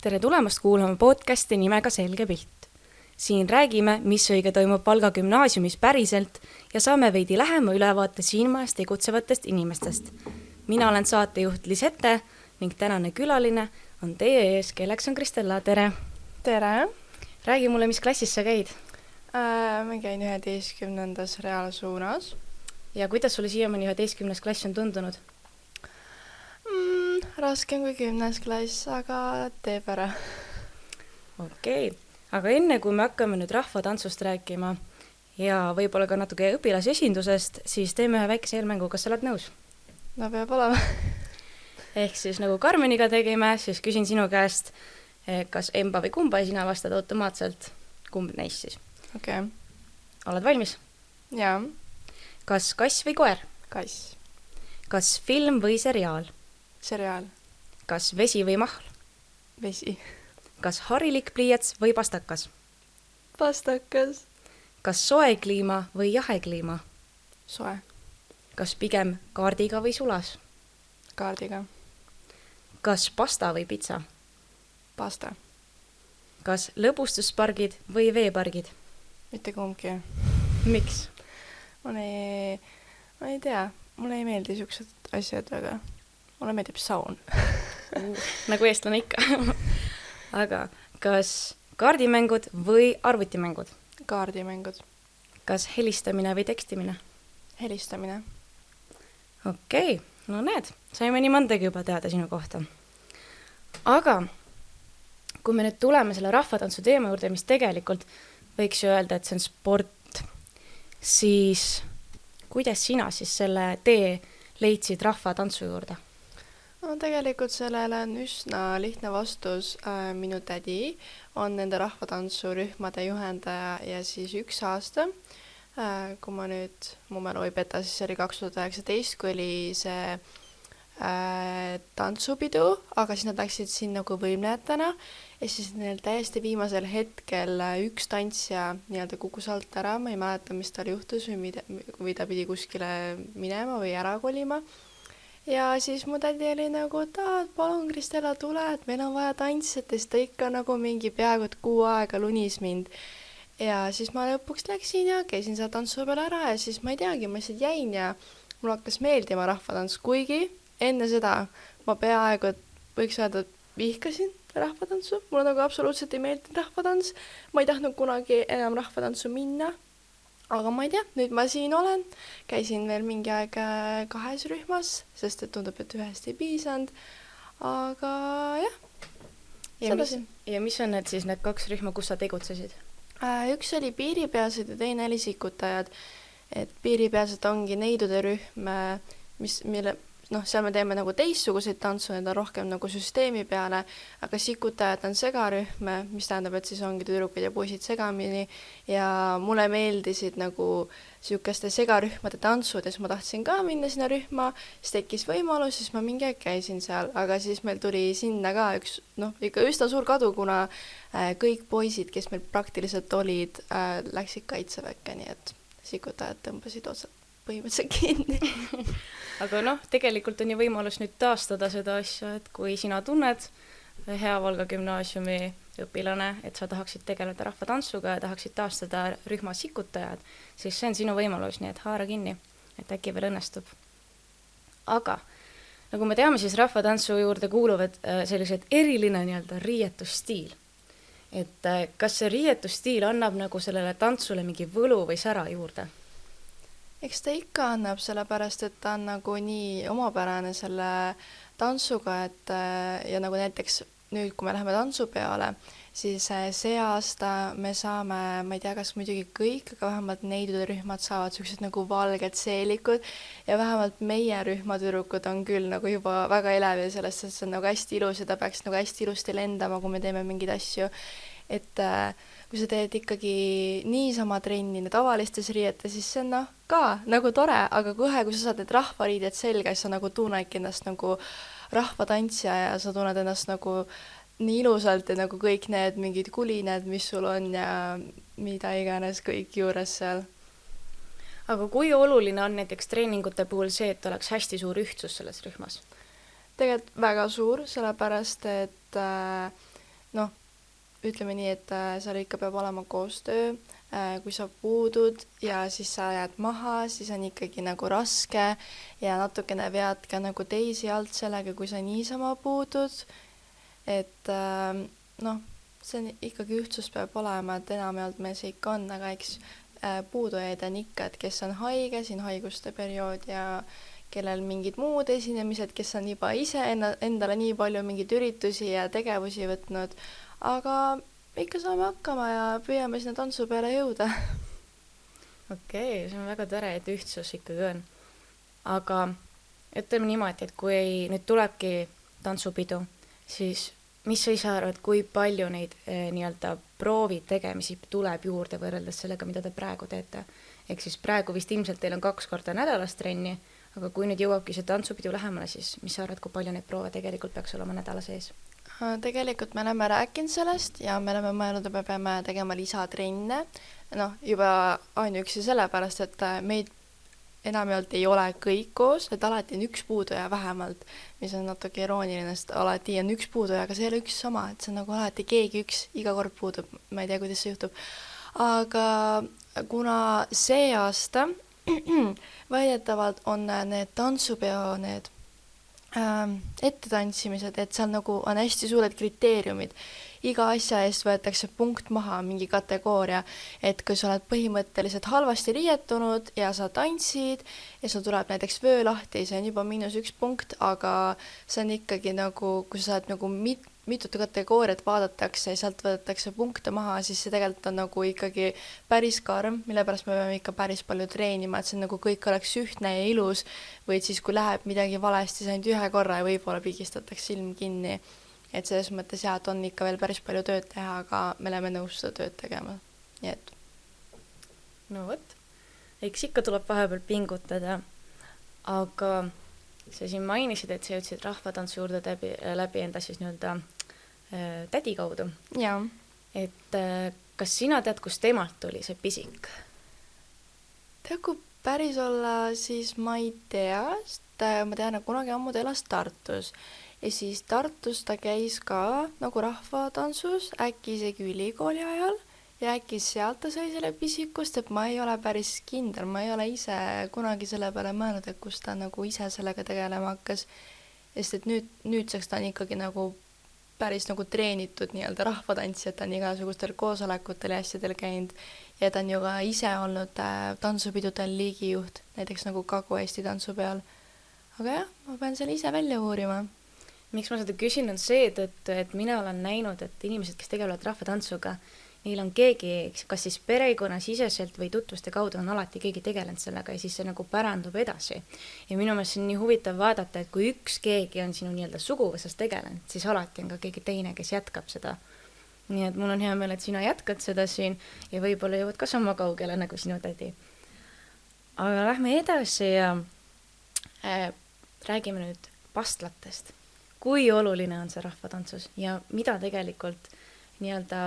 Tere tulemast kuulama podcasti nimega Selge pilt. Siin räägime, mis õige toimub Valga gümnaasiumis päriselt ja saame veidi lähema ülevaate siinmajas tegutsevatest inimestest. Mina olen saatejuht Lisette ning tänane külaline on teie ees, kelleks on Kristella. Tere! Tere! Räägi mulle, mis klassis sa käid? Ma käin 11. reaalsuunas. Ja kuidas sulle siiamaani 11. klass on tundunud? Raskem kui 10. klass, aga teeb ära. Okei. Aga enne kui me hakkame nüüd rahvatantsust rääkima ja võib-olla ka natuke õpilasesindusest, siis teeme ühe väikese eelmängu, kas sa oled nõus? No peab olema. Ehk siis nagu Karmeniga tegime, siis küsin sinu käest, kas emba või kumba ja sina vastad automaatselt, kumb neist siis. Okei. Oled valmis? Jaa. Kas kass või koer? Kass. Kas film või seriaal? Seriaal. Kas vesi või mahl? Vesi. Kas harilik pliiats või pastakas? Pastakas. Kas soe kliima või jahe kliima? Soe. Kas pigem kaardiga või sulas? Kaardiga. Kas pasta või pitsa? Pasta. Kas lõbustuspargid või veepargid? Mitte kumbki. Miks? Ma ei tea. Mulle ei meeldi siuksed asjad, aga mulle meeldib saun. Nagu eestlane ikka. Aga kas kaardimängud või arvutimängud? Kaardimängud. Kas helistamine või tekstimine? Helistamine. Okei, no näed, saime nii mõndagi juba teada sinu kohta. Aga kui me nüüd tuleme selle rahvatantsu teema juurde, mis tegelikult võiks ju öelda, et see on sport, siis kuidas sina siis selle tee leidsid rahvatantsu juurde? No tegelikult sellele on üsna lihtne vastus. Minu tädi on nende rahvatantsurühmade juhendaja ja siis 1 aasta, kui ma nüüd mu mälu ei peta, siis oli 2019, kui oli see tantsupidu, aga siis nad läksid siin nagu võimlejatena ja siis neil täiesti viimasel hetkel üks tantsija nii-öelda kukkus alt ära, ma ei mäleta, mis tal juhtus või ta pidi kuskile minema või ära kolima. Ja siis mu tädi oli nagu, et palun Kristella tule, et meil on vaja tantsida, sest ta ikka nagu mingi peaaegu 6 aega lunis mind. Ja siis ma lõpuks läksin ja käisin seal tantsu peal ära ja siis ma ei teagi, ma lihtsalt jäin ja mul hakkas meeldima rahvatants, kuigi enne seda ma peaaegu, võiks öelda, vihkasin rahvatantsu. Mulle nagu absoluutselt ei meeldinud rahvatants. Ma ei tahtnud kunagi enam rahvatantsu minna. Aga ma ei tea, nüüd ma siin olen. Käisin veel mingi aeg 2 rühmas, sest et tundub, et 1 ei piisanud. Aga jah, Ja mis on need siis need 2 rühma, kus sa tegutsesid? Üks oli piiripealsed ja teine oli sikutajad. Et piiripealsed ongi neidude rühm, mille seal me teeme nagu teistsuguseid tantsu, need on rohkem nagu süsteemi peale, aga sikutajad on segarühm, mis tähendab, et siis ongi tüdrukud ja poisid segamini ja mulle meeldisid nagu siukeste segarühmade tantsud ja siis ma tahtsin ka minna sinna rühma, siis tekkis võimalus, siis ma mingi aeg käisin seal, aga siis meil tuli sinna ka üks, ikka üsna suur kadu, kuna kõik poisid, kes meil praktiliselt olid, läksid kaitseväkke, nii et sikutajad tõmbasid otsad põhimõtteliselt kinni. Aga tegelikult on ju võimalus nüüd taastada seda asja, et kui sina tunned hea Valga gümnaasiumi õpilane, et sa tahaksid tegeleda rahvatantsuga ja tahaksid taastada rühma sikutajad, siis see on sinu võimalus, nii et haara kinni, et äkki veel õnnestub. Aga nagu me teame, siis rahvatantsu juurde kuuluvad sellised eriline nii-öelda riietusstiil. Et kas see riietusstiil annab nagu sellele tantsule mingi võlu või sära juurde? Eks ta ikka annab, sellepärast, et ta on nagu nii omapärane selle tantsuga, et ja nagu näiteks nüüd, kui me läheme tantsu peale, siis see aasta me saame, ma ei tea, kas muidugi kõik, aga vähemalt neidude rühmad saavad sellised nagu valged seelikud ja vähemalt meie rühmatüdrukud on küll nagu juba väga elevil sellest, et see on nagu hästi ilus ja ta peaks nagu hästi ilusti lendama, kui me teeme mingeid asju. Et kui sa teed ikkagi niisama trenni tavalistes riietes, siis see on ka nagu tore, aga kohe, kui sa saad need rahvariided selga, siis sa nagu tunnedki ennast nagu rahvatantsija ja sa tunned ennast nagu nii ilusalt ja nagu kõik need mingid kulined, mis sul on ja mida iganes kõik juures seal. Aga kui oluline on näiteks treeningute puhul see, et oleks hästi suur ühtsus selles rühmas? Tegelikult väga suur, sellepärast, et noh, ütleme nii, et seal ikka peab olema koostöö, kui sa puudud ja siis sa jääd maha, siis on ikkagi nagu raske ja natukene vead ka nagu teisi alt sellega, kui sa niisama puudud, et noh, see on ikkagi ühtsus peab olema, et enamjaolt meil see ikka on, aga eks puudujaid on ikka, et kes on haige, siin haiguste periood ja kellel mingid muud esinemised, kes on juba ise endale nii palju mingeid üritusi ja tegevusi võtnud, aga ikka saame hakkama ja püüame sinna tantsu peale jõuda. Okei, see on väga tore, et ühtsus ikkagi on. Aga ütleme niimoodi, et kui nüüd tulebki tantsupidu, siis mis sa ise arvad, kui palju neid nii-öelda proovid tegemisi tuleb juurde võrreldes sellega, mida te praegu teete? Ehk siis praegu vist ilmselt teil on 2 korda nädalas trenni, aga kui nüüd jõuabki see tantsupidu lähemale, siis mis sa arvad, kui palju neid proove tegelikult peaks olema nädala sees? Tegelikult me oleme rääkinud sellest ja me oleme mõelnud, et me peame tegema lisatrenne, noh, juba ainuüksi sellepärast, et meid enamjaolt ei ole kõik koos, et alati on üks puuduja vähemalt, mis on natuke irooniline, sest alati on üks puuduja, aga see ei ole üks sama, et see on nagu alati keegi üks, iga kord puudub, ma ei tea, kuidas see juhtub. Aga kuna see aasta väidetavalt on need tantsupeo, need ettetantsimised, et seal nagu on hästi suured kriteeriumid. Iga asja eest võetakse punkt maha, mingi kategooria, et kui sa oled põhimõtteliselt halvasti riietunud ja sa tantsid ja sul tuleb näiteks vöö lahti, see on juba -1 punkt, aga see on ikkagi nagu, kui sa oled nagu mitut kategooriat vaadatakse ja sealt võetakse punkte maha, siis see tegelikult on nagu ikkagi päris karm, mille pärast me peame ikka päris palju treenima, et see nagu kõik oleks ühtne ja ilus, või siis kui läheb midagi valesti, see ainult 1 korra ja võib-olla pigistatakse silm kinni. Et selles mõttes jah, et on ikka veel päris palju tööd teha, aga me oleme nõus seda tööd tegema. Nii et. No võt, eks ikka tuleb vahepeal pingutada, aga sa siin mainisid, et sa jõudsid rahvatantsu juurde läbi enda siis nii-öelda tädi kaudu. Jaa. Et kas sina tead, kus temalt tuli see pisik? Tead, kui päris olla, siis ma ei tea, sest ma tean, et kunagi ammu ta elas Tartus. Ja siis Tartus ta käis ka nagu rahvatantsus, äkki isegi ülikooli ajal ja äkki sealt ta sai selle pisikust, et ma ei ole päris kindel, ma ei ole ise kunagi selle peale mõelnud, et kus ta nagu ise sellega tegelema hakkas, sest et nüüdseks ta on ikkagi nagu päris nagu treenitud nii-öelda rahvatantsijad, ta on igasugustel koosolekutel ja asjadel käinud ja ta on ju ka ise olnud tantsupidudel liigijuht, näiteks nagu Kagu-Eesti tantsupeal. Aga jah, ma pean selle ise välja uurima. Miks ma seda küsin on see, et mina olen näinud, et inimesed, kes tegelevad rahvatantsuga, neil on keegi, kas siis perekonna siseselt või tutvuste kaudu on alati keegi tegelenud sellega ja siis see nagu pärandub edasi. Ja minu meelest see on nii huvitav vaadata, et kui üks keegi on sinu nii-öelda suguvõsas tegelenud, siis alati on ka keegi teine, kes jätkab seda. Nii et mul on hea meel, et sina jätkad seda siin ja võib-olla jõuad ka sama kaugele nagu sinu tädi. Aga lähme edasi ja räägime nüüd pastlatest. Kui oluline on see rahvatantsus ja mida tegelikult nii-öelda,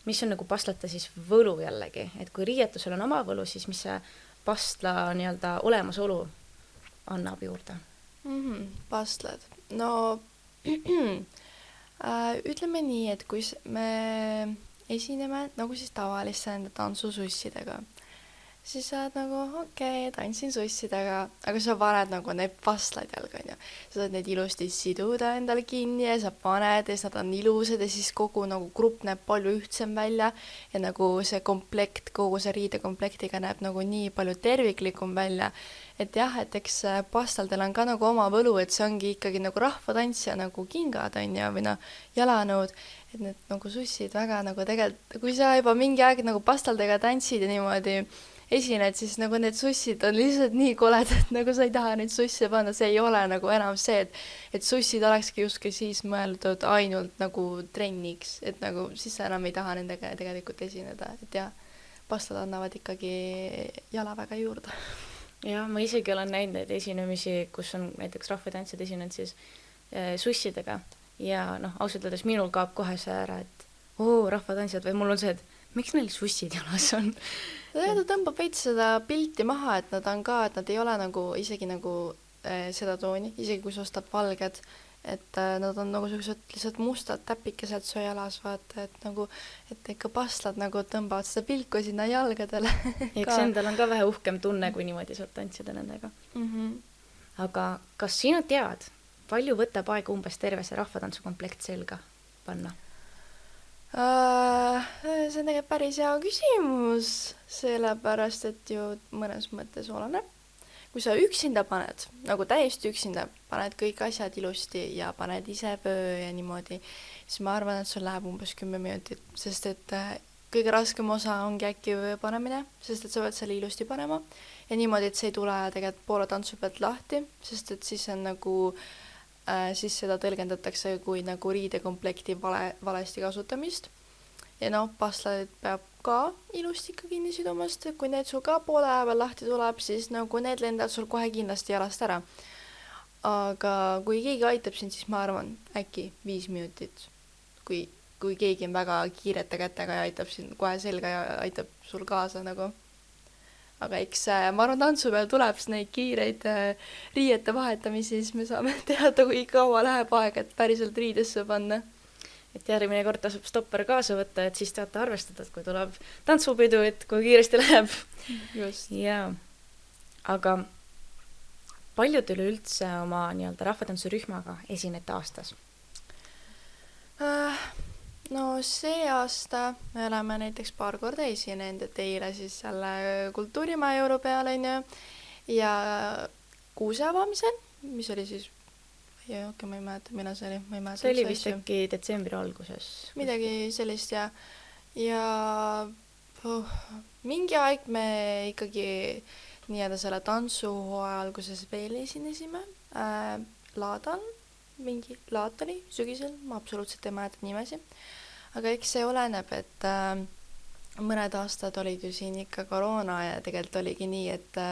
mis on nagu pastlate siis võlu jällegi, et kui riietusel on oma võlu, siis mis see pastla nii-öelda olemasolu annab juurde? Pastlad. No ütleme nii, et kui me esineme nagu siis tavalisse enda tantsusussidega, siis sa oled nagu okei, tantsin sussidega, aga sa paned nagu need pastlad jalga, on ju. Sa saad need ilusti siduda endale kinni ja sa paned ja siis nad on ilusad ja siis kogu nagu grupp näeb palju ühtsem välja ja nagu see komplekt, kogu see riidekomplektiga näeb nagu nii palju terviklikum välja. Et jah, et eks pastaldel on ka nagu oma võlu, et see ongi ikkagi nagu rahvatants ja nagu kingad on ju, või noh, jalanõud, et need nagu sussid väga nagu tegelikult, kui sa juba mingi aeg nagu pastaldega tantsid ja niimoodi esined, siis nagu need sussid on lihtsalt nii koledad, nagu sa ei taha neid susse panna, see ei ole nagu enam see, et sussid olekski justkui siis mõeldud ainult nagu trenniks, et nagu siis sa enam ei taha nendega tegelikult esineda, et jah, pastlad annavad ikkagi jala väga juurde. Ja ma isegi olen näinud neid esinemisi, kus on näiteks rahvatantsijad esinenud siis sussidega ja noh, ausalt öeldes minul kaob kohe see ära, et rahvatantsijad või mul on see, et miks neil sussid jalas on? Ta tõmbab veits seda pilti maha, et nad on ka, et nad ei ole nagu isegi nagu seda tooni, isegi kui sa ostad valged, et nad on nagu sellised lihtsalt mustad täpikesed su jalas, vaata, et nagu, et ikka pastlad nagu tõmbavad seda pilku sinna jalgadele eks endal on ka vähe uhkem tunne, kui niimoodi saad tantsida nendega. Aga kas sina tead, palju võtab aega umbes terve see rahvatantsukomplekt selga panna? See on tegelikult päris hea küsimus, sellepärast et ju mõnes mõttes oleneb. Kui sa üksinda paned, nagu täiesti üksinda, paned kõik asjad ilusti ja paned ise vöö ja niimoodi, siis ma arvan, et sul läheb umbes 10 minutit, sest et kõige raskem osa ongi äkki vöö panemine, sest et sa pead selle ilusti panema ja niimoodi, et see ei tule tegelikult poole tantsu pealt lahti, sest et siis on nagu siis seda tõlgendatakse kui nagu riidekomplekti valesti kasutamist. Ja noh, pastlad peab ka ilusti ikka kinni sidumast, et kui need sul ka poole aja peal lahti tuleb, siis nagu need lendavad sul kohe kindlasti jalast ära. Aga kui keegi aitab sind, siis ma arvan äkki 5 minutit. Kui keegi on väga kiirete kätega ja aitab sind kohe selga ja aitab sul kaasa nagu. Aga eks ma arvan, tantsu peal tuleb neid kiireid riiete vahetamisi, siis me saame teada, kui kaua läheb aega, et päriselt riidesse panna. Et järgmine kord tasub stopper kaasa võtta, et siis teate arvestada, et kui tuleb tantsupidu, et kui kiiresti läheb. Just. Jaa. Aga palju te üleüldse oma nii-öelda rahvatantsurühmaga esinete aastas? No see aasta me oleme näiteks paar korda esinenud, et eile siis selle kultuurimaja jõulupeal on ju ja kuuse avamisel, mis oli siis ma ei mäleta, millal see oli. See oli vist äkki detsembri alguses. Midagi sellist ja mingi aeg me ikkagi nii-öelda selle tantsuhooaja alguses veel esinesime laadal, mingi laat oli sügisel, ma absoluutselt ei mäleta nimesi. Aga eks see oleneb, et mõned aastad olid ju siin ikka koroona ja tegelikult oligi nii, et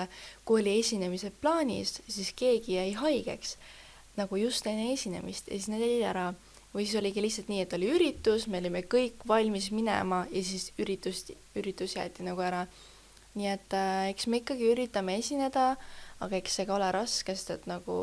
kui oli esinemise plaanis, siis keegi jäi haigeks nagu just enne esinemist ja siis need jäid ära. Või siis oligi lihtsalt nii, et oli üritus, me olime kõik valmis minema ja siis üritus jäeti nagu ära. Nii et eks me ikkagi üritame esineda, aga eks see ka ole raske, sest et nagu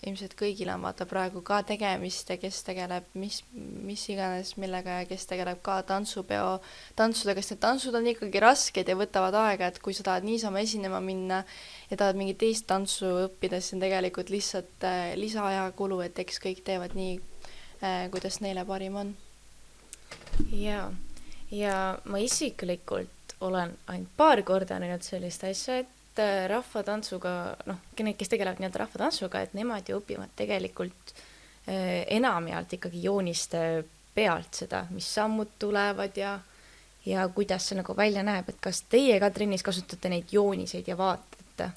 ilmselt kõigil on vaata praegu ka tegemist ja kes tegeleb mis iganes millega ja kes tegeleb ka tantsudega, sest need tantsud on ikkagi rasked ja võtavad aega, et kui sa tahad niisama esinema minna ja tahad mingit teist tantsu õppida, siis on tegelikult lihtsalt lisaajakulu, et eks kõik teevad nii, kuidas neile parim on. Ja ma isiklikult olen ainult paar korda näinud sellist asja, et rahvatantsuga, need, kes tegelevad nii-öelda rahvatantsuga, et nemad ju õpivad tegelikult enamjaolt ikkagi jooniste pealt seda, mis sammud tulevad ja kuidas see nagu välja näeb, et kas teie ka trennis kasutate neid jooniseid ja vaatate?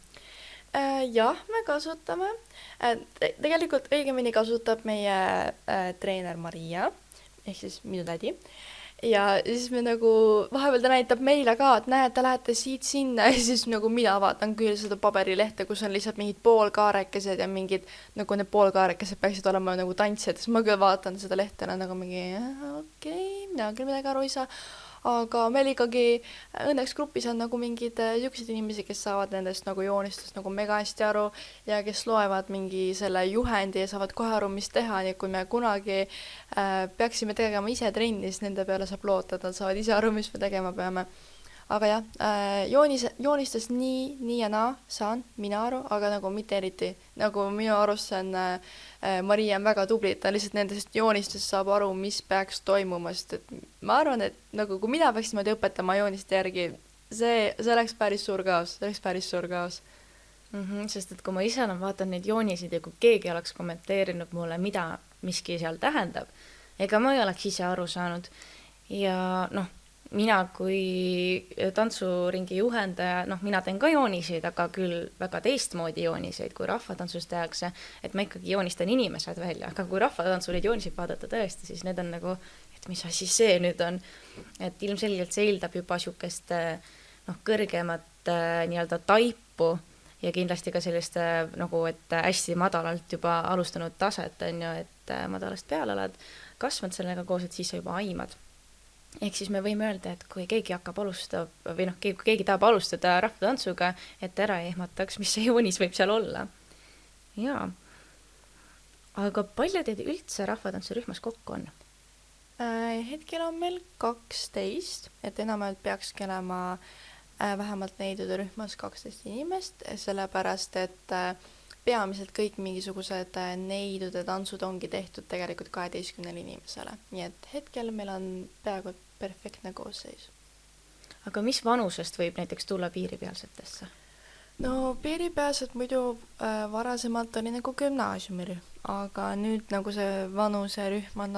Jah, me kasutame. Tegelikult õigemini kasutab meie treener Maria, ehk siis minu tädi. Ja siis me nagu, vahepeal ta näitab meile ka, et näed, te lähete siit sinna ja siis nagu mina vaatan küll seda paberilehte, kus on lihtsalt mingid poolkaarekesed ja mingid, nagu need poolkaarekesed peaksid olema nagu tantsijad, siis ma küll vaatan seda lehte nagu mingi, okei, mina küll midagi aru ei saa. Aga meil ikkagi õnneks grupis on nagu mingid sellised inimesed, kes saavad nendest nagu joonistest nagu mega hästi aru ja kes loevad mingi selle juhendi ja saavad kohe aru, mis teha, nii kui me kunagi peaksime tegema ise trenni, siis nende peale saab loota, et nad saavad ise aru, mis me tegema peame. Aga jah, joonistest nii ja naa saan mina aru, aga nagu mitte eriti. Nagu minu arust see on, Maria on väga tubli, et ta lihtsalt nendest joonistest saab aru, mis peaks toimuma, sest et ma arvan, et nagu kui mina peaks niimoodi õpetama jooniste järgi, see oleks päris suur kaos, Sest et kui ma ise vaatan neid joonisid ja kui keegi oleks kommenteerinud mulle, mida miski seal tähendab, ega ma ei oleks ise aru saanud. Ja mina kui tantsuringi juhendaja, mina teen ka jooniseid, aga küll väga teistmoodi jooniseid, kui rahvatantsus tehakse, et ma ikkagi joonistan inimesed välja, aga kui rahvatantsu neid jooniseid vaadata tõesti, siis need on nagu, et mis asi see nüüd on, et ilmselgelt see eeldab juba siukest kõrgemat nii-öelda taipu ja kindlasti ka sellist nagu, et hästi madalalt juba alustanud taset on ju, et madalast peale oled kasvanud sellega koos, et siis sa juba aimad. Ehk siis me võime öelda, et kui keegi hakkab alustada või keegi tahab alustada rahvatantsuga, et ära ei ehmataks, mis see joonis võib seal olla. Jaa. aga palju teid üldse rahvatantsurühmas kokku on? Hetkel on meil 12, et enamjaolt peakski olema vähemalt neidude rühmas 12 inimest, sellepärast et peamiselt kõik mingisugused neidude tantsud ongi tehtud tegelikult 12 inimesele. Nii et hetkel meil on peaaegu perfektne koosseis. Aga mis vanusest võib näiteks tulla piiripealsetesse? No piiripealsed muidu varasemalt oli nagu gümnaasiumirühm, aga nüüd nagu see vanuserühm on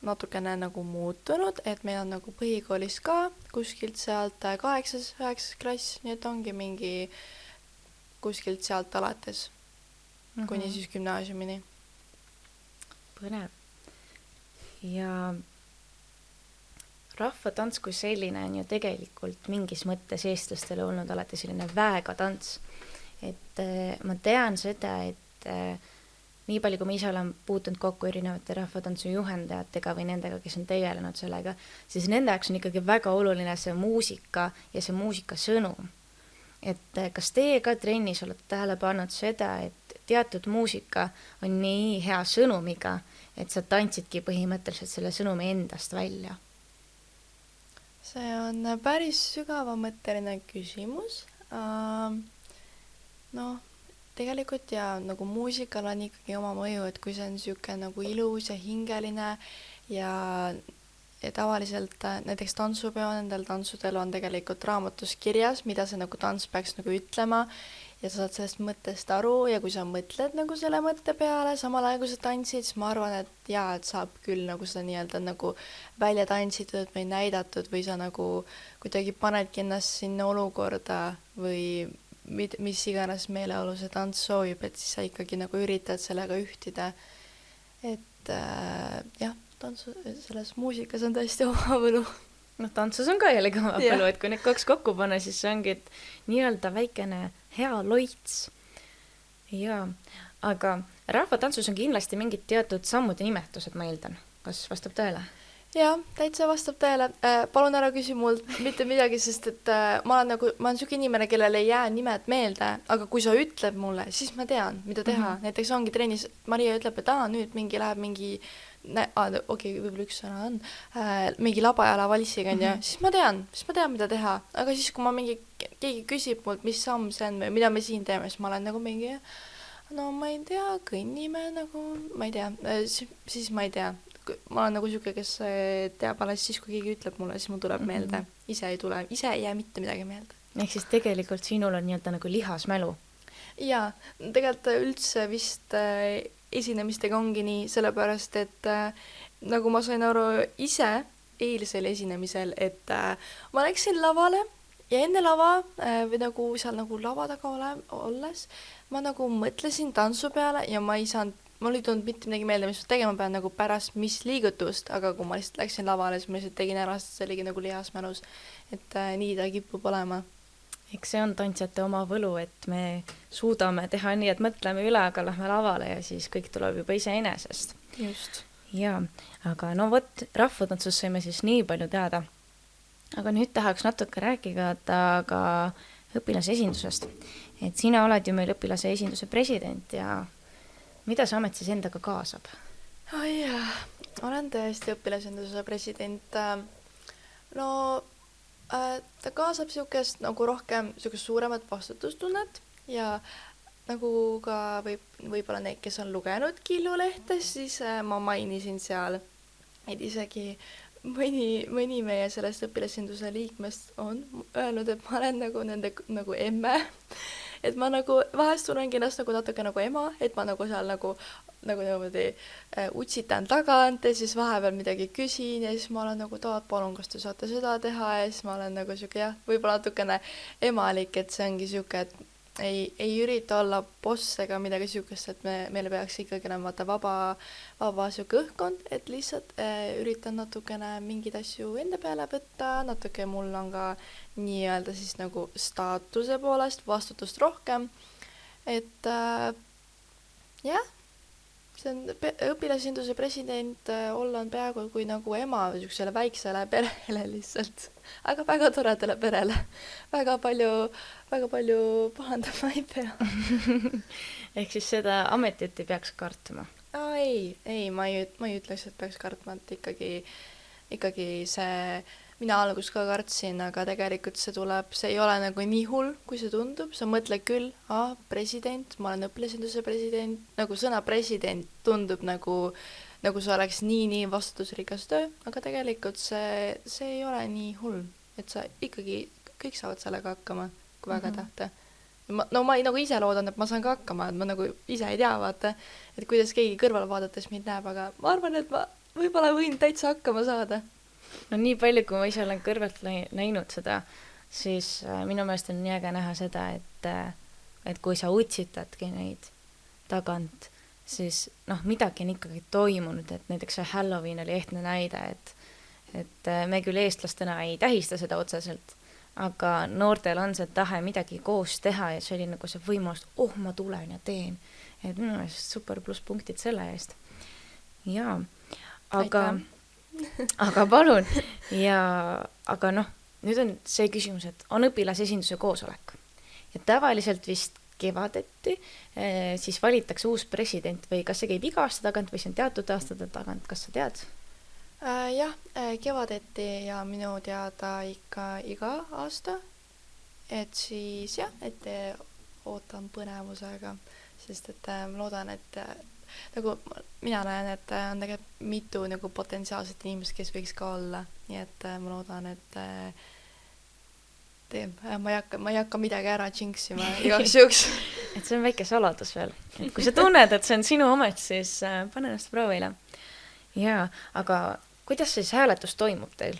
natukene nagu muutunud, et meil on nagu põhikoolis ka kuskilt sealt 8.-9. klass, nii et ongi mingi kuskilt sealt alates kuni siis gümnaasiumini. Põnev. Ja rahvatants kui selline on ju tegelikult mingis mõttes eestlastele olnud alati selline väega tants. Et ma tean seda, et nii palju, kui ma ise olen puutunud kokku erinevate rahvatantsu juhendajatega või nendega, kes on tegelenud sellega, siis nende jaoks on ikkagi väga oluline see muusika ja see muusika sõnum. Et kas teie ka trennis olete tähele pannud seda, et teatud muusika on nii hea sõnumiga, et sa tantsidki põhimõtteliselt selle sõnumi endast välja? See on päris sügavamõtteline küsimus. Tegelikult ja nagu muusikal on ikkagi oma mõju, et kui see on siuke nagu ilus ja hingeline ja tavaliselt näiteks tantsupeo nendel tantsudel on tegelikult raamatus kirjas, mida see nagu tants peaks nagu ütlema ja sa saad sellest mõttest aru ja kui sa mõtled nagu selle mõtte peale samal ajal kui sa tantsid, siis ma arvan, et jaa, et saab küll nagu seda nii-öelda nagu välja tantsitud või näidatud või sa nagu kuidagi panedki ennast sinna olukorda või mis iganes meeleolu see tants soovib, et siis sa ikkagi nagu üritad sellega ühtida. Et jah, selles muusikas on tõesti oma võlu. No tantsus on ka jällegi oma võlu, et kui need kaks kokku panna, siis see ongi nii-öelda väikene hea loits. Ja, aga rahvatantsus on kindlasti mingid teatud sammude nimetused, ma eeldan. Kas vastab tõele? Jaa, täitsa vastab tõele. Palun ära küsi mult mitte midagi, sest et ma olen siuke inimene, kellel ei jää nimed meelde, aga kui sa ütled mulle, siis ma tean, mida teha. Näiteks ongi trennis, Maria ütleb, et nüüd mingi läheb mingi võib-olla üks sõna on, mingi labajala valssiga on ja siis ma tean, mida teha. Aga siis, kui ma keegi küsib mult, mis samm see on või mida me siin teeme, siis ma olen nagu mingi, no ma ei tea, kõnnime nagu, ma ei tea, siis ma ei tea. Ma olen nagu siuke, kes teab alles siis, kui keegi ütleb mulle, siis mul tuleb meelde. Ise ei jää mitte midagi meelde. Ehk siis tegelikult sinul on nii-öelda nagu lihasmälu. Jaa, tegelikult üldse vist esinemistega ongi nii, sellepärast, et nagu ma sain aru ise eilsel esinemisel, et ma läksin lavale ja enne lava või nagu seal nagu lava taga olles ma nagu mõtlesin tantsu peale ja mul ei tulnud mitte midagi meelde, mis ma tegema pean nagu pärast mis liigutust, aga kui ma lihtsalt läksin lavale, siis ma lihtsalt tegin ära, sest see oligi nagu lihasmälus, et nii ta kipub olema. Eks see on tantsijate oma võlu, et me suudame teha nii, et mõtleme üle, aga lähme lavale ja siis kõik tuleb juba iseenesest. Just. Jaa, aga no vot, rahvatantsus saime siis nii palju teada. Aga nüüd tahaks natuke rääkida ka õpilase esindusest. Et sina oled ju meil õpilase esinduse president ja mida see amet siis endaga kaasab? Olen tõesti õpilasesinduse president. No ta kaasab siukest nagu rohkem siukest suuremat vastutustunnet ja nagu ka võib-olla need, kes on lugenud Killulehte, siis ma mainisin seal, et isegi mõni meie sellest õpilasesinduse liikmest on öelnud, et ma olen nagu nende nagu emme. Et ma nagu vahest tunnengi ennast nagu natuke nagu ema, et ma nagu seal nagu niimoodi utsitan tagant ja siis vahepeal midagi küsin ja siis ma olen nagu palun, kas te saate seda teha ja siis ma olen nagu siuke võib-olla natukene emalik, et see ongi siuke, et ei ürita olla boss ega midagi siukest, et meile peaks ikkagi olema vaba siuke õhkkond, et lihtsalt üritan natukene mingeid asju enda peale võtta, natuke mul on ka nii-öelda siis nagu staatuse poolest vastutust rohkem, et jah, see on õpilasesinduse president olla on peaaegu kui nagu ema siuksele väiksele perele lihtsalt. aga väga toredale perele. väga palju pahandama ei pea. ehk siis seda ametit ei peaks kartma? Ei, ma ei ütleks, et peaks kartma, et ikkagi see, mina alguses ka kartsin, aga tegelikult see ei ole nagu nii hull, kui see tundub. Sa mõtled küll, president, ma olen õpilasesinduse president, nagu sõna president tundub nagu see oleks nii vastutusrikas töö, aga tegelikult see ei ole nii hull, et sa ikkagi, kõik saavad sellega hakkama, kui väga tahta. Ma nagu ise loodan, et ma saan ka hakkama, et ma nagu ise ei tea, vaata, et kuidas keegi kõrval vaadates mind näeb, aga ma arvan, et ma võib-olla võin täitsa hakkama saada. No nii palju, kui ma ise olen kõrvalt näinud seda, siis minu meelest on nii äge näha seda, et kui sa utsitadki neid tagant, siis midagi on ikkagi toimunud, et näiteks see Halloween oli ehtne näide, et me küll eestlastena ei tähista seda otseselt, aga noortel on see tahe midagi koos teha ja see oli nagu see võimalus, ma tulen ja teen. Et minu meelest super plusspunktid selle eest. Jaa, aga palun. Aga nüüd on see küsimus, et on õpilasesinduse koosolek ja tavaliselt vist kevadeti siis valitakse uus president või kas see käib iga aasta tagant või see on teatud aastate tagant, kas sa tead? Jah, kevadeti ja minu teada ikka iga aasta, et siis jah, et ootan põnevusega, sest et ma loodan, et nagu mina näen, et on tegelikult mitu nagu potentsiaalset inimest, kes võiks ka olla, nii et ma loodan, et ma ei hakka midagi ära jinxima igaks juhuks. Et see on väike saladus veel. Et kui sa tunned, et see on sinu amet, siis pane ennast proovile. Jaa, aga kuidas siis hääletus toimub teil?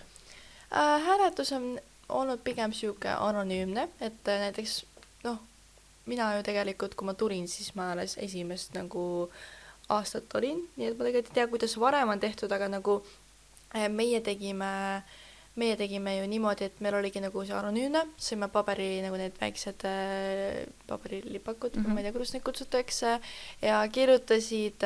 Hääletus on olnud pigem siuke anonüümne, et näiteks mina ju tegelikult, kui ma tulin, siis ma alles esimest nagu aastat olin, nii et ma tegelikult ei tea, kuidas varem on tehtud, aga nagu meie tegime ju niimoodi, et meil oligi nagu see anonüümne, saime paberi nagu need väiksed paberilipakud, ma ei tea, kuidas neid kutsutakse, ja kirjutasid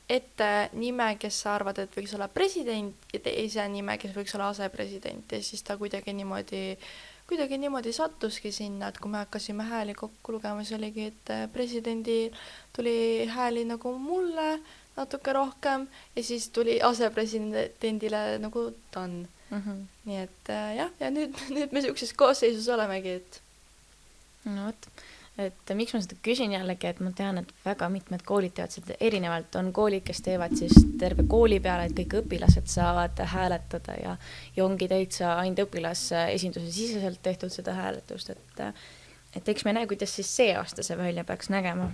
ette nime, kes sa arvad, et võiks olla president ja teise nime, kes võiks olla asepresident ja siis ta kuidagi niimoodi sattuski sinna, et kui me hakkasime hääli kokku lugema, siis oligi, et presidendil tuli hääli nagu mulle natuke rohkem ja siis tuli asepresidendile nagu Dan. Nii et jah, ja nüüd me siukses koosseisus olemegi, et no võt, et miks ma seda küsin jällegi, et ma tean, et väga mitmed koolid teevad seda erinevalt, on koolid, kes teevad siis terve kooli peale, et kõik õpilased saavad hääletada ja ongi täitsa ainult õpilasesinduse siseselt tehtud seda hääletust, et eks me näe, kuidas siis see aasta see välja peaks nägema.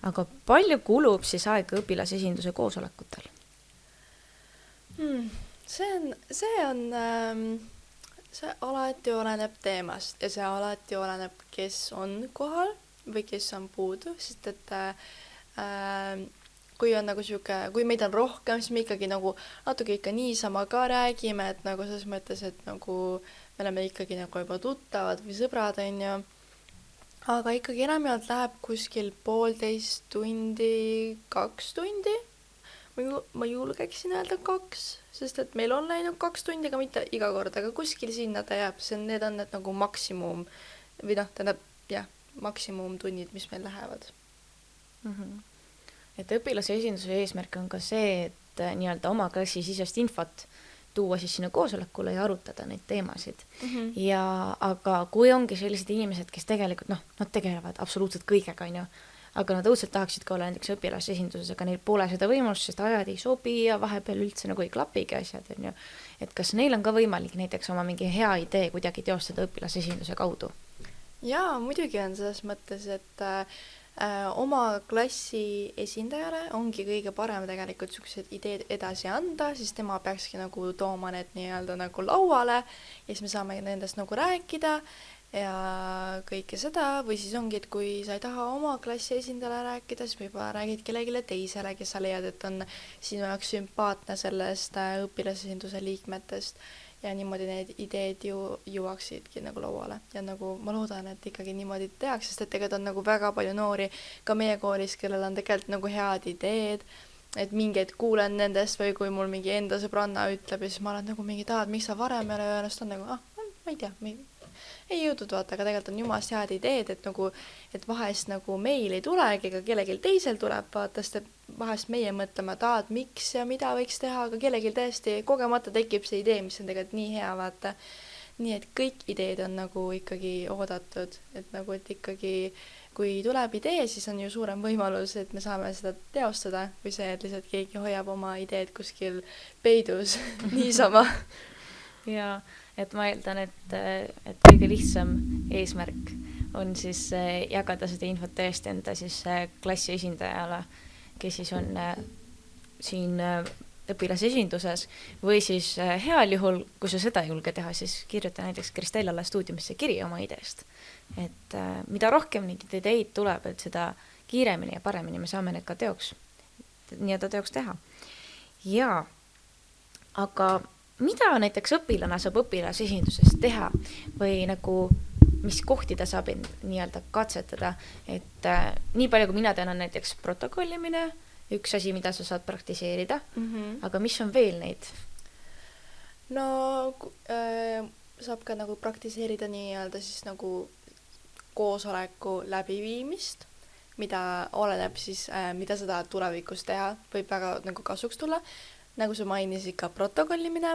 Aga palju kulub siis aega õpilasesinduse koosolekutel? See alati oleneb teemast ja see alati oleneb, kes on kohal või kes on puudu, sest et kui on nagu siuke, kui meid on rohkem, siis me ikkagi nagu natuke ikka niisama ka räägime, et nagu selles mõttes, et nagu me oleme ikkagi nagu juba tuttavad või sõbrad, on ju. Aga ikkagi enamjaolt läheb kuskil 1,5 tundi, 2 tundi. Ma julgeksin öelda 2, sest et meil on läinud 2 tundi, aga mitte iga kord, aga kuskil sinna ta jääb. Need on need nagu maksimum või maksimumtunnid, mis meil lähevad. Et õpilasesinduse eesmärk on ka see, et nii-öelda oma klassi sisest infot tuua siis sinna koosolekule ja arutada neid teemasid. Aga kui ongi sellised inimesed, kes tegelikult nad tegelevad absoluutselt kõigega, on ju, aga nad õudselt tahaksid ka olla näiteks õpilasesinduses, aga neil pole seda võimalust, sest ajad ei sobi ja vahepeal üldse nagu ei klapigi asjad, on ju. Et kas neil on ka võimalik näiteks oma mingi hea idee kuidagi teostada õpilasesinduse kaudu? Jaa, muidugi on selles mõttes, et oma klassi esindajale ongi kõige parem tegelikult sellised ideed edasi anda, siis tema peakski nagu tooma need nii-öelda nagu lauale ja siis me saame nendest nagu rääkida ja kõike seda, või siis ongi, et kui sa ei taha oma klassi esindajale rääkida, siis võib-olla räägid kellegile teisele, kes sa leiad, et on sinu jaoks sümpaatne sellest õpilasesinduse liikmetest ja niimoodi need ideed jõuaksidki nagu lauale ja nagu ma loodan, et ikkagi niimoodi tehakse, sest et tegelikult on nagu väga palju noori ka meie koolis, kellel on tegelikult nagu head ideed et mingeid kuulen nendest või kui mul mingi enda sõbranna ütleb ja siis ma olen nagu mingi miks sa varem ei ole öelnud, siis ta on nagu, ma ei tea, ei jõudnud vaata, aga tegelikult on jumalast head ideed, et nagu, et vahest nagu meil ei tulegi, aga kellelgi teisel tuleb, vaata, sest et vahest meie mõtleme, et miks ja mida võiks teha, aga kellelgi tõesti kogemata tekib see idee, mis on tegelikult nii hea, vaata. Nii et kõik ideed on nagu ikkagi oodatud, et nagu, et ikkagi kui tuleb idee, siis on ju suurem võimalus, et me saame seda teostada, kui see, et lihtsalt keegi hoiab oma ideed kuskil peidus niisama. Ja et ma eeldan, et kõige lihtsam eesmärk on siis jagada seda infot tõesti enda siis klassi esindajale, kes siis on siin õpilasesinduses või siis heal juhul, kui sa seda ei julge teha, siis kirjuta näiteks Kristellale stuudiumisse kiri oma ideest. Et mida rohkem neid ideid tuleb, et seda kiiremini ja paremini me saame need ka teoks teha. Ja, aga mida näiteks õpilane saab õpilasesinduses teha või nagu mis kohti ta saab nii-öelda katsetada, et nii palju kui mina tean on näiteks protokollimine, üks asi, mida sa saad praktiseerida, aga mis on veel neid? No saab ka nagu praktiseerida nii-öelda siis nagu koosoleku läbiviimist, mida oleneb siis, mida sa tahad tulevikus teha, võib väga nagu kasuks tulla. Nagu sa mainisid ka protokollimine,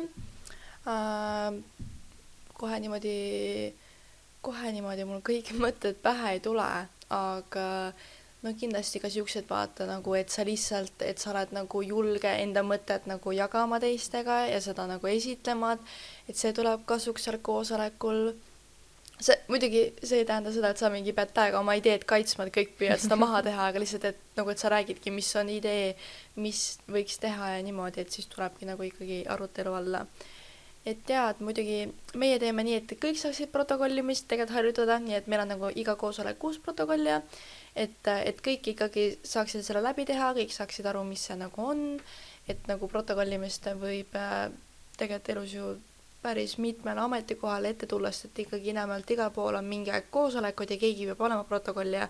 kohe niimoodi mul kõik mõtted pähe ei tule, aga no kindlasti ka siuksed vaata nagu, et sa lihtsalt, et sa oled nagu julge enda mõtet nagu jagama teistega ja seda nagu esitlema, et see tuleb kasuks seal koosolekul. Muidugi see ei tähenda seda, et sa mingi pead täiega oma ideed kaitsma, et kõik püüad seda maha teha, aga lihtsalt, et nagu, et sa räägidki, mis on idee, mis võiks teha ja niimoodi, et siis tulebki nagu ikkagi arutelu alla. Et jaa, et muidugi meie teeme nii, et kõik saaksid protokollimist tegelikult harjutada, nii et meil on nagu iga koosolek 6 protokollia, et kõik ikkagi saaksid selle läbi teha, kõik saaksid aru, mis see nagu on, et nagu protokollimist võib tegelikult elus ju päris mitmel ametikohal ette tulla, et ikkagi enamalt igal pool on mingi aeg koosolekud ja keegi peab olema protokollija.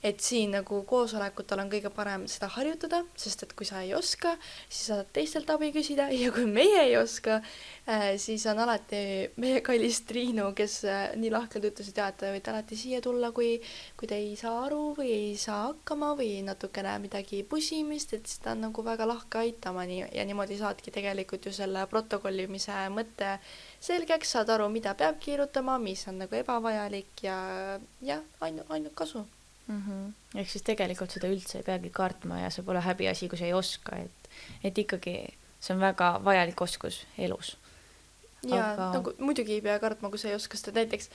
Et siin nagu koosolekutel on kõige parem seda harjutada, sest et kui sa ei oska, siis saad teistelt abi küsida ja kui meie ei oska, siis on alati meie kallis Triinu, kes nii lahkelt ütlesid, et te võite alati siia tulla, kui te ei saa aru või ei saa hakkama või natukene midagi pusimist, et seda on nagu väga lahke aitama ja niimoodi saadki tegelikult ju selle protokollimise mõtte selgeks, saad aru, mida peab kirjutama, mis on nagu ebavajalik ja ainult kasu. Ehk siis tegelikult seda üldse ei peagi kartma ja see pole häbiasi, kui sa ei oska, et ikkagi see on väga vajalik oskus elus. Ja nagu, muidugi ei pea kartma, kui sa ei oska seda. Näiteks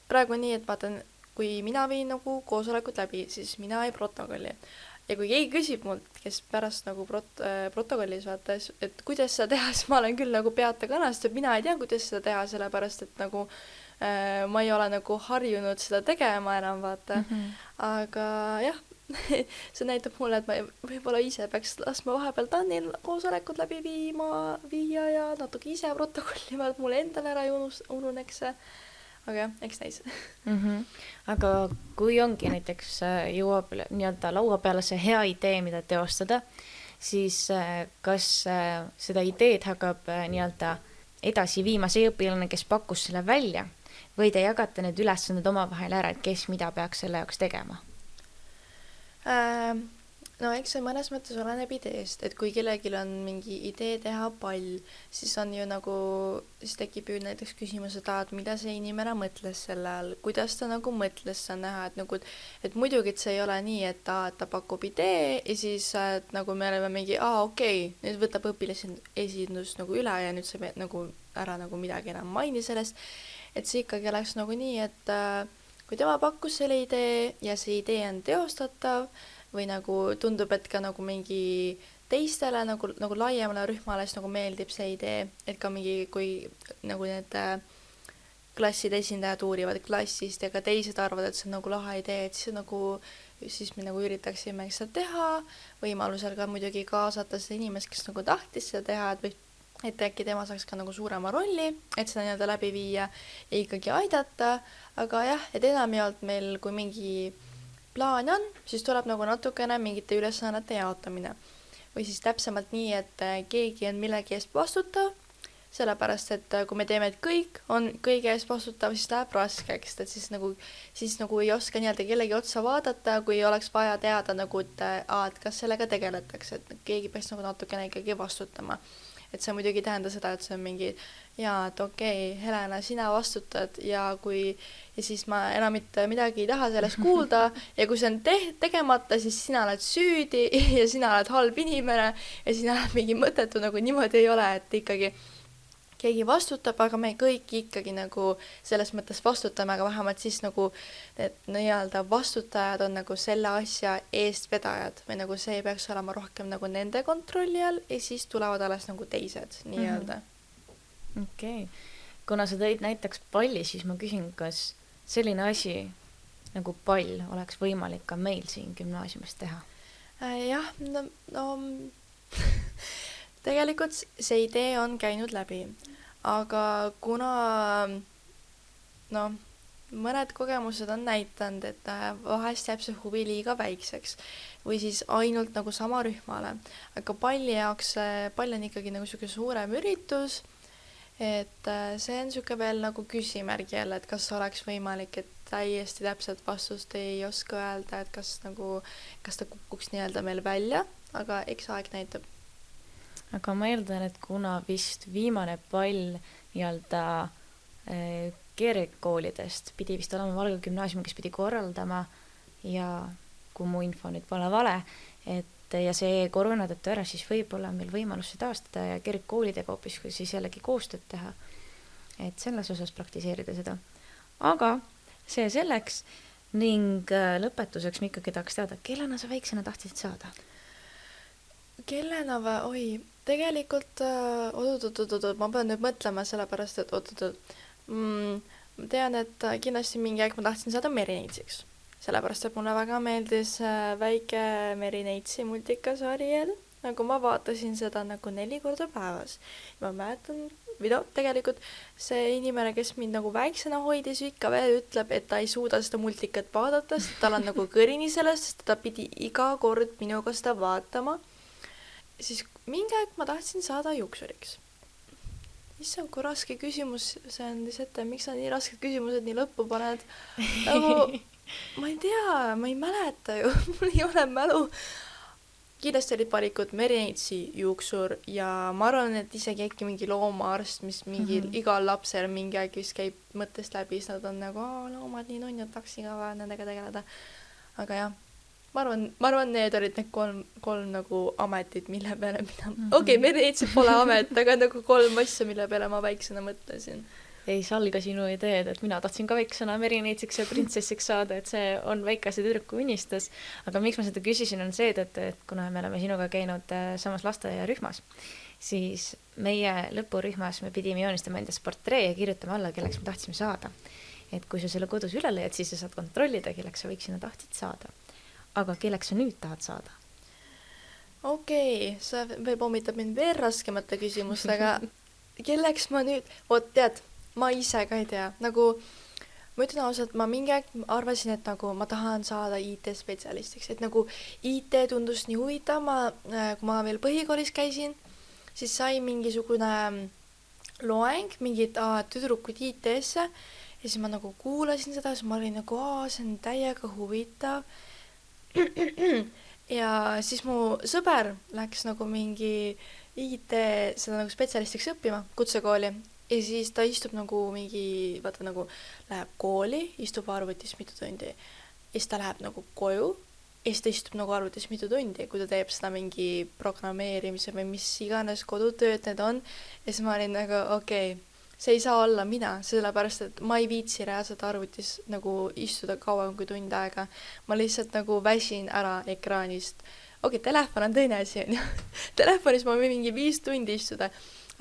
praegu on nii, et vaatan, kui mina viin nagu koosolekut läbi, siis mina ei protokolli. Ja kui keegi küsib mult, kes pärast nagu protokollis vaatas, et kuidas seda teha, siis ma olen küll nagu peata kanast, et mina ei tea, kuidas seda teha, sellepärast, et nagu ma ei ole nagu harjunud seda tegema enam, vaata. Aga jah, see näitab mulle, et ma võib-olla ise peaks laskma vahepeal Tannil koosolekud läbi viia ja natuke ise protokollima, et mulle endale ära ununeks see. Aga jah, eks näis. Aga kui ongi näiteks jõuab nii-öelda laua peale see hea idee, mida teostada, siis kas seda ideed hakkab nii-öelda edasi viima see õpilane, kes pakkus selle välja, või te jagate need ülesanded omavahel ära, et kes mida peaks selle jaoks tegema? No eks see mõnes mõttes oleneb ideest, et kui kellelgi on mingi idee teha pall, siis on ju nagu, siis tekib ju näiteks küsimus, et mida see inimene mõtles selle all, kuidas ta nagu mõtles seda näha, et nagu, et muidugi, et see ei ole nii, et ta pakub idee ja siis et nagu me oleme mingi, okei, nüüd võtab õpilasesindus nagu üle ja nüüd see nagu ära nagu midagi enam maini sellest, et see ikkagi oleks nagu nii, et kui tema pakkus selle idee ja see idee on teostatav või nagu tundub, et ka nagu mingi teistele nagu laiemale rühmale siis nagu meeldib see idee, et ka mingi, kui nagu need klasside esindajad uurivad klassist ja ka teised arvavad, et see on nagu lahe idee, et siis me nagu üritaksime seda teha, võimalusel ka muidugi kaasata seda inimest, kes nagu tahtis seda teha, et äkki tema saaks ka nagu suurema rolli, et seda nii-öelda läbi viia ja ikkagi aidata, aga jah, et enamjaolt meil, kui mingi plaan on, siis tuleb nagu natukene mingite ülesannete jaotamine. või siis täpsemalt nii, et keegi on millegi eest vastutav, sellepärast et kui me teeme, et kõik on kõige eest vastutav, siis läheb raskeks, et siis nagu ei oska nii-öelda kellegi otsa vaadata, kui oleks vaja teada nagu, et kas sellega tegeletakse, et keegi peaks nagu natukene ikkagi vastutama. Et see muidugi tähenda seda, et see on mingi, jaa, et okei, Helena, sina vastutad ja siis ma enam mitte midagi ei taha sellest kuulda ja kui see on tegemata, siis sina oled süüdi ja sina oled halb inimene ja sina oled mingi mõttetu, nagu niimoodi ei ole, et ikkagi keegi vastutab, aga me kõik ikkagi nagu selles mõttes vastutame, aga vähemalt siis nagu need nii-öelda vastutajad on nagu selle asja eestvedajad või nagu see peaks olema rohkem nagu nende kontrolli all ja siis tulevad alles nagu teised nii-öelda. Okei. Kuna sa tõid näiteks palli, siis ma küsin, kas selline asi nagu pall oleks võimalik ka meil siin gümnaasiumis teha? Jah, no tegelikult see idee on käinud läbi, aga kuna mõned kogemused on näitanud, et vahest jääb see huvi liiga väikseks või siis ainult nagu sama rühmale, aga palli jaoks pall on ikkagi nagu selline suurem üritus, et see on selline veel nagu küsimärgi jälle, et kas oleks võimalik, et täiesti täpselt vastust ei oska öelda, et kas ta kukuks nii-öelda meil välja, aga eks aeg näitab. Aga ma eeldan, et kuna vist viimane pall nii-öelda keerikoolidest pidi vist olema Valga gümnaasium, kes pidi korraldama ja kui mu info nüüd pole vale, ja see koroona tõttu ära, siis võib-olla meil võimalus see taastada ja keerikoolidega hoopis siis jällegi koostööd teha, et selles osas praktiseerida seda. Aga see selleks ning lõpetuseks ma ikkagi tahaks teada, kellena sa väiksena tahtsid saada? Kellena või? Tegelikult, ma pean nüüd mõtlema sellepärast, et ma tean, et kindlasti mingi aeg ma tahtsin saada merineidsiks. Sellepärast, et mulle väga meeldis väike merineitsi multikasarjel, nagu ma vaatasin seda nagu 4 korda päevas. Ma mäletan, tegelikult see inimene, kes mind nagu väiksena hoidis, ikka veel ütleb, et ta ei suuda seda multikat vaadata, sest tal on nagu kõrini sellest, sest ta pidi iga kord minuga seda vaatama. Siis mingi aeg ma tahtsin saada juuksuriks. Issand, kui raske küsimus see on lihtsalt, miks sa nii rasked küsimused nii lõppu paned? Nagu, ma ei tea, ma ei mäleta ju, mul ei ole mälu. Kindlasti olid valikud merineitsi, juuksur ja ma arvan, et isegi äkki mingi loomaarst, mis mingi igal lapsel mingi aeg vist käib mõttest läbi, siis nad on nagu, loomad nii nunjad, tahaksin ka vaja nendega tegeleda. Aga jah. Ma arvan, need olid need kolm nagu ametit, mille peale mina... merineitsi pole amet, aga nagu 3 asja, mille peale ma väiksena mõtlesin. Ei salga sinu ideed, et mina tahtsin ka väiksena merineitseks ja printsessiks saada, et see on väikese tüdruku unistus. Aga miks ma seda küsisin on see, et kuna me oleme sinuga käinud samas lasteaiarühmas, siis meie lõpurühmas me pidime joonistama endast portree ja kirjutama alla, kelleks me tahtsime saada. Et kui sa selle kodus üle leiad, siis sa saad kontrollida, kelleks sa võiksina tahtsid saada. Aga kelleks sa nüüd tahad saada? See võib ommitab mind veel raskemate küsimustega. Kelleks ma nüüd... tead, ma ise ka ei tea. Nagu, ma ütlen ausalt, ma mingi aeg arvasin, et nagu ma tahan saada IT-spetsialistiks. Et nagu IT tundus nii huvitav. Kui ma veel põhikoolis käisin, siis sai mingisugune loeng, mingid tüdrukud IT-sse. Ja siis ma nagu kuulasin seda, siis ma olin nagu, see on täiega huvitav. Ja siis mu sõber läks nagu mingi IT seda nagu spetsialistiks õppima kutsekooli ja siis ta istub nagu mingi, vaata nagu läheb kooli, istub arvutis mitu tundi ja siis ta läheb nagu koju ja siis ta istub nagu arvutis mitu tundi, kui ta teeb seda mingi programmeerimise või mis iganes kodutööd need on ja siis ma olin nagu see ei saa olla mina, sellepärast, et ma ei viitsi reaalselt arvutis nagu istuda kauem kui tund aega. Ma lihtsalt nagu väsin ära ekraanist. Telefon on teine asi. Telefonis ma võin mingi 5 tundi istuda,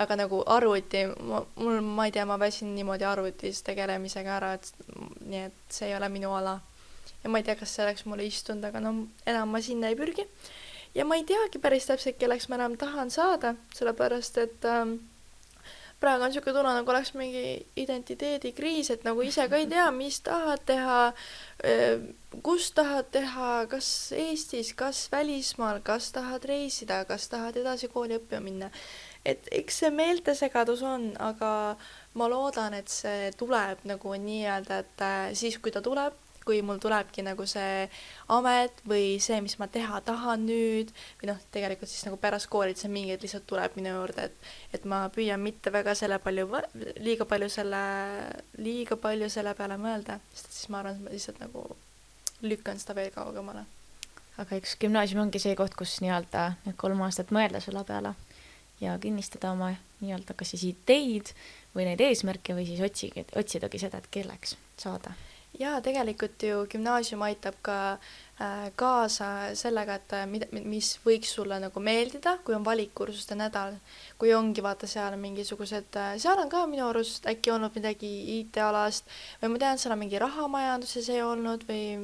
aga nagu arvuti, ma ei tea, ma väsin niimoodi arvutis tegelemisega ära, nii et see ei ole minu ala. Ja ma ei tea, kas selleks mulle istunud, aga enam ma sinna ei pürgi. Ja ma ei teagi päris täpselt, kelleks ma enam tahan saada, sellepärast, et praegu on niisugune tunne, nagu oleks mingi identiteedikriis, et nagu ise ka ei tea, mis tahad teha, kus tahad teha, kas Eestis, kas välismaal, kas tahad reisida, kas tahad edasi kooli õppima minna. Et eks see meeltesegadus on, aga ma loodan, et see tuleb nagu nii-öelda, et siis, kui ta tuleb, kui mul tulebki nagu see amet või see, mis ma teha tahan nüüd, või noh, tegelikult siis nagu pärast kooli, et see mingi lihtsalt tuleb minu juurde, et ma püüan mitte väga liiga palju selle peale mõelda, sest siis ma arvan, et ma lihtsalt nagu lükkan seda veel kaugemale. Aga eks gümnaasium ongi see koht, kus nii-öelda need 3 aastat mõelda selle peale ja kinnistada oma nii-öelda kas siis ideid või neid eesmärke või siis otsidagi seda, et kelleks saada. Jaa, tegelikult ju gümnaasium aitab ka kaasa sellega, et mis võiks sulle nagu meeldida, kui on valikkursuste nädal, kui ongi vaata seal mingisugused, seal on ka minu arust äkki olnud midagi IT-alast või ma tean, seal on mingi rahamajanduses ei olnud või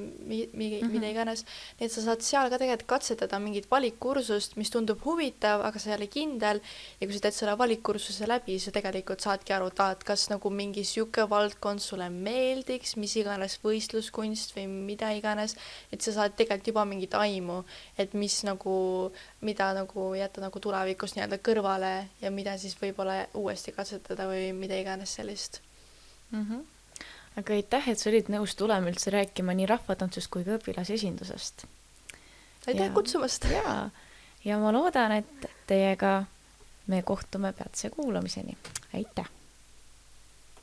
mida iganes, nii et sa saad seal ka tegelikult katsetada mingit valikkursust, mis tundub huvitav, aga sa ei ole kindel ja kui sa teed selle valikkursuse läbi, sa tegelikult saadki aru, et kas nagu mingi siuke valdkond sulle meeldiks, mis iganes võistluskunst või mida iganes, et sa saad tegelikult juba mingit aimu, et mida nagu jätta nagu tulevikus nii-öelda kõrvale ja mida siis võib-olla uuesti katsetada või mida iganes sellist. Aga aitäh, et sa olid nõus tulema üldse rääkima nii rahvatantsust kui ka õpilasesindusest. Aitäh kutsumast! Ja ma loodan, et teiega me kohtume peatse kuulamiseni. Aitäh!